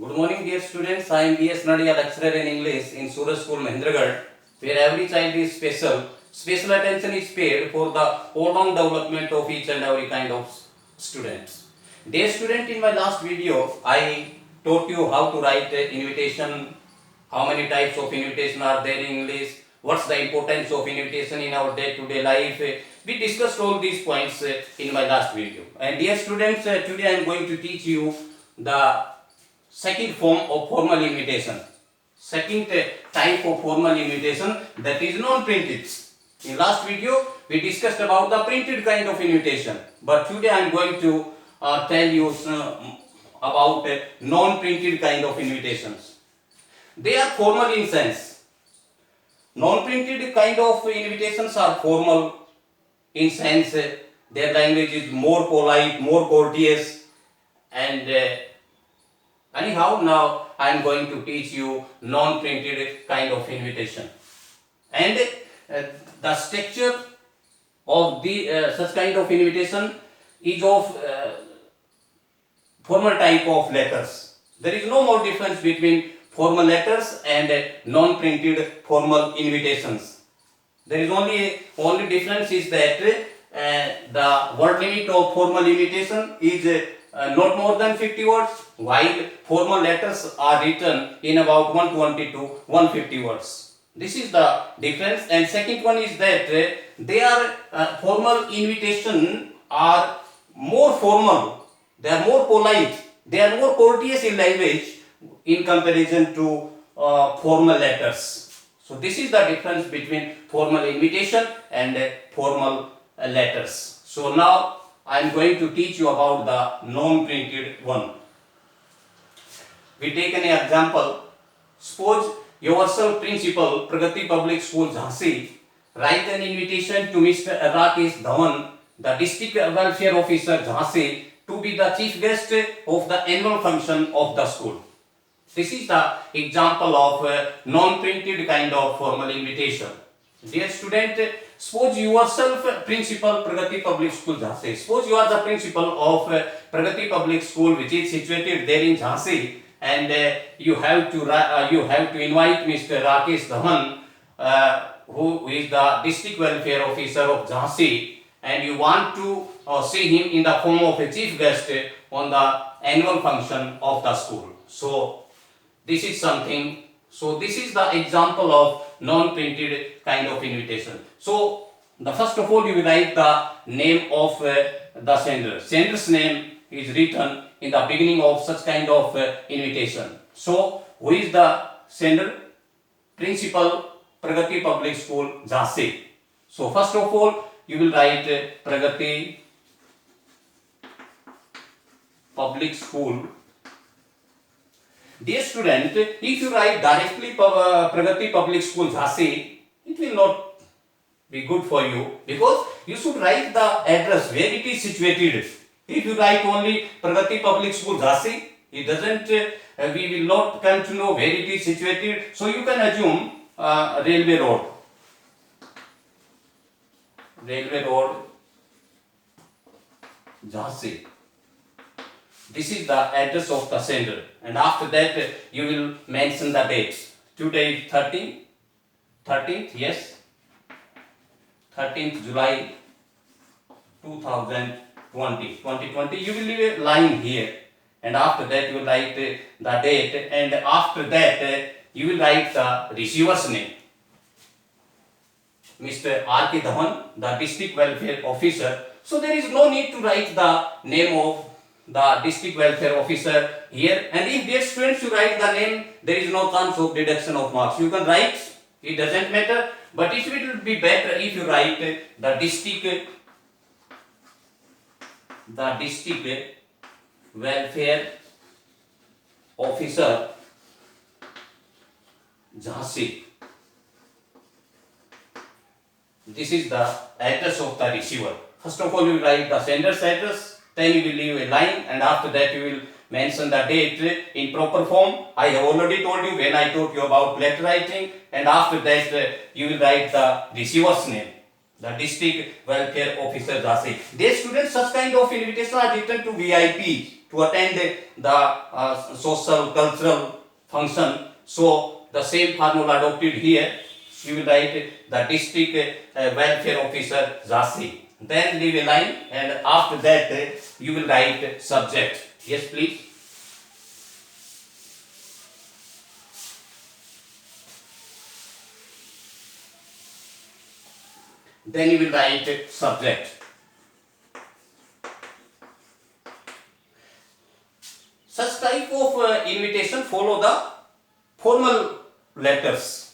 Good morning, dear students. I am B.S. Nadia, lecturer in English in Suraj School, Mahendragarh, where every child is special. Special attention is paid for the all-round development of each and every kind of students. Dear student, in my last video, I taught you how to write an invitation, how many types of invitation are there in English, what's the importance of invitation in our day-to-day life. We discussed all these points in my last video. And dear students, today I am going to teach you the second form of formal invitation. Second type of formal invitation, that is non-printed. In last video we discussed about the printed kind of invitation, but today I am going to tell you about non-printed kind of invitations. They are formal in sense. Non-printed kind of invitations are formal in sense their language is more polite, more courteous, and anyhow, now I am going to teach you non-printed kind of invitation. And the structure of the such kind of invitation is of formal type of letters. There is no more difference between formal letters and non-printed formal invitations. There is only difference is that the word limit of formal invitation is not more than 50 words, while formal letters are written in about 120 to 150 words. This is the difference. And second one is that they are formal invitation are more formal, they are more polite, they are more courteous in language in comparison to formal letters. So this is the difference between formal invitation and formal letters. So now I am going to teach you about the non-printed one. We take an example. Suppose yourself, Principal, Pragati Public School, Jhansi, write an invitation to Mr. Rakesh Dhawan, the District Welfare Officer, Jhansi, to be the chief guest of the annual function of the school. This is the example of non-printed kind of formal invitation. Dear student, suppose you yourself Principal Pragati Public School, Jhansi. Suppose you are the principal of Pragati Public School, which is situated there in Jhansi, and you have to invite Mr. Rakesh Dhawan, who is the District Welfare Officer of Jhansi, and you want to see him in the form of a chief guest on the annual function of the school. So this is something. So this is the example of non-printed kind of invitation. So the first of all you will write the name of the sender. Sender's name is written in the beginning of such kind of invitation. So who is the sender? Principal, Pragati Public School, Jhansi. So first of all you will write Pragati Public School. Dear student, if you write directly Pragati Public School, Jhansi, it will not be good for you, because you should write the address where it is situated. If you write only Pragati Public School, Jhansi, it doesn't, we will not come to know where it is situated. So you can assume Railway Road. Railway Road, Jhansi. This is the address of the sender, and after that you will mention the dates. Today is 13th, yes, 13th July 2020. You will leave a line here, and after that you will write the date, and after that you will write the receiver's name. Mr. R.K. Dhawan, the District Welfare Officer. So there is no need to write the name of the District Welfare Officer here, and if dear students you write the name, there is no chance of deduction of marks. You can write, it doesn't matter, but it will be better if you write the District Welfare Officer, Jhansi. This is the address of the receiver. First of all you will write the sender's address, then you will leave a line, and after that you will mention the date in proper form. I have already told you when I taught you about letter writing, and after that you will write the receiver's name, the District Welfare Officer, Jhansi. Dear students, such kind of invitations are written to VIP. to attend the social cultural function. So the same formula adopted here. You will write the district welfare officer Jhansi. Then leave a line, and after that you will write subject. Yes, please. Then you will write subject. Such type of invitation follow the formal letters.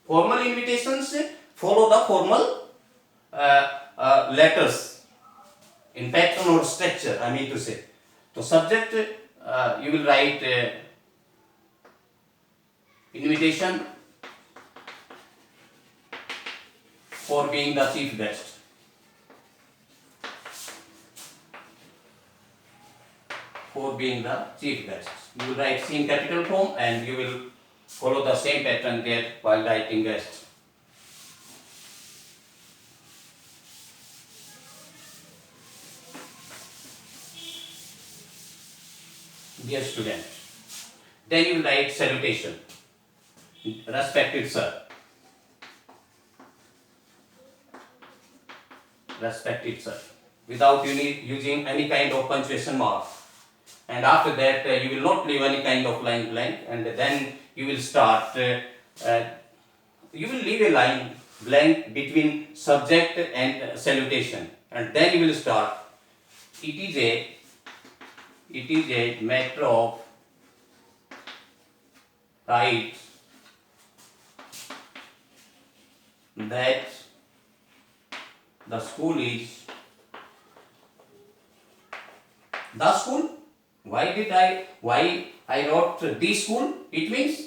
Formal invitations follow the formal letters in pattern or structure, I mean to say. So subject, you will write invitation for being the chief guest. For being the chief guest. You will write C in capital form and you will follow the same pattern there while writing guest. Dear student. Then you will write salutation. Respected sir. Respected sir. Without using any kind of punctuation mark. And after that you will not leave any kind of line blank, and then you will start you will leave a line blank between subject and salutation, and then you will start it is a matter of right that the school is the school. Why I wrote the school? It means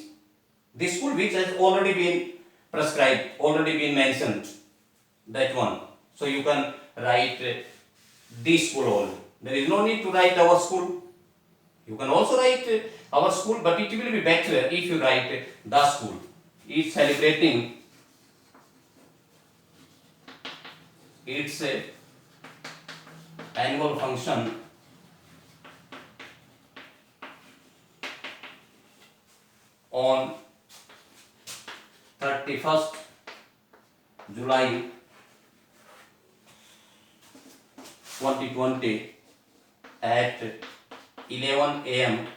the school which has already been prescribed, already been mentioned, that one. So you can write the school only. There is no need to write our school. You can also write our school, but it will be better if you write the school. It's celebrating its annual function on 31st July 2020 at 11 a.m.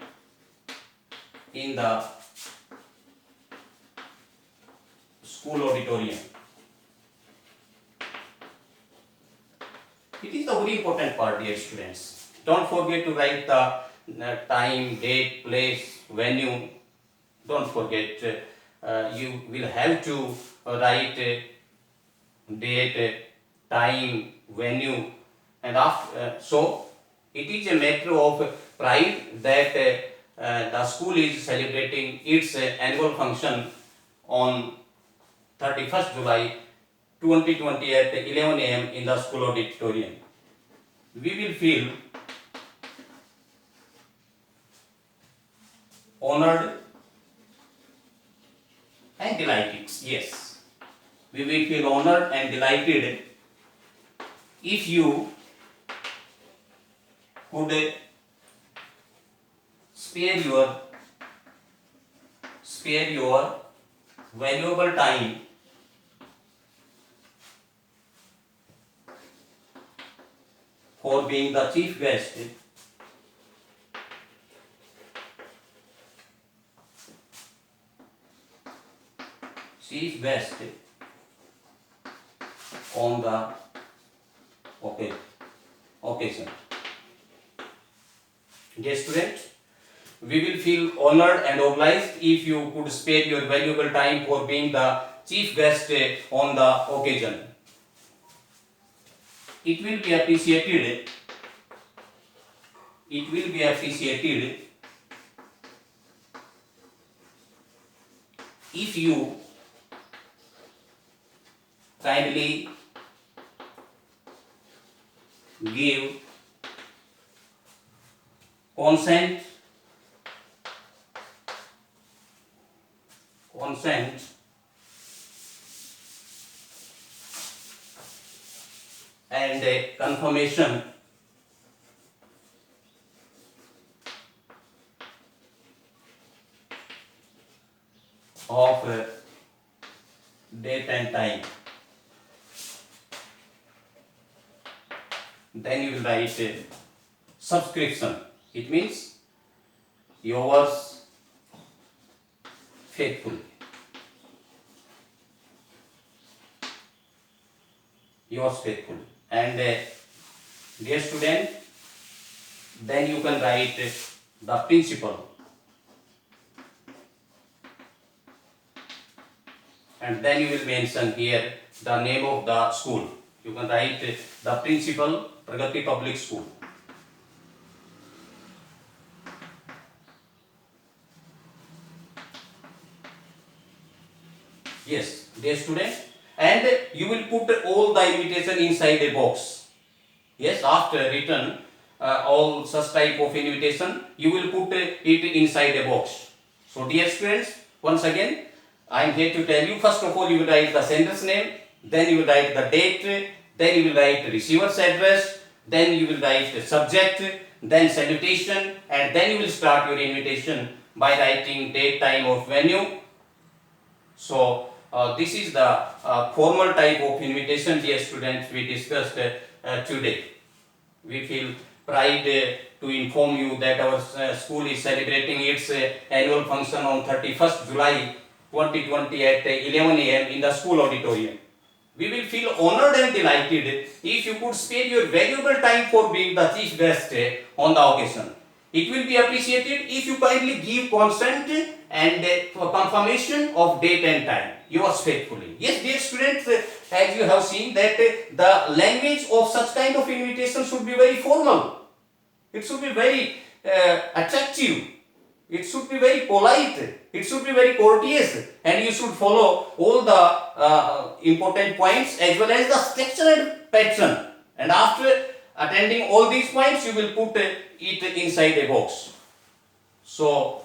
in the school auditorium. It is the very important part, dear students. Don't forget to write the time, date, place, venue. Don't forget, you will have to write date, time, venue, and after. So it is a matter of pride that the school is celebrating its annual function on 31st July 2020 at 11 a.m. in the school auditorium. We will feel honored and delighted. Yes, we will feel honored and delighted if you could spare your valuable time for being the chief guest on the occasion. Dear student, we will feel honored and obliged if you could spare your valuable time for being the chief guest on the occasion. It will be appreciated. It will be appreciated if you kindly give consent and confirmation of date and time. Then you will write subscription. It means yours faithfully. Yours faithfully. And dear student, then you can write the principal. And then you will mention here the name of the school. You can write the principal, Pragati Public School. Yes, dear student, and you will put all the invitation inside a box. Yes, after written all such type of invitation, you will put it inside a box. So dear students, once again, I am here to tell you, first of all you will write the sender's name, then you will write the date, then you will write receiver's address, then you will write the subject, then salutation, and then you will start your invitation by writing date, time of venue. So this is the formal type of invitation, dear students, we discussed today. We feel pride to inform you that our school is celebrating its annual function on 31st July 2020 at 11 a.m. in the school auditorium. We will feel honored and delighted if you could spare your valuable time for being the chief guest on the occasion. It will be appreciated if you kindly give consent and for confirmation of date and time. Yours faithfully. Yes, dear students, as you have seen that the language of such kind of invitation should be very formal. It should be very attractive. It should be very polite. It should be very courteous, and you should follow all the important points as well as the structure and pattern. And after attending all these points, you will put it inside a box. So,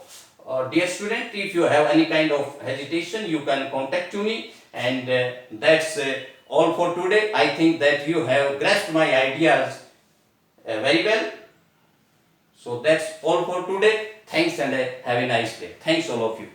dear student, if you have any kind of hesitation, you can contact to me, and that's all for today. I think that you have grasped my ideas very well. So that's all for today. Thanks, and have a nice day. Thanks all of you.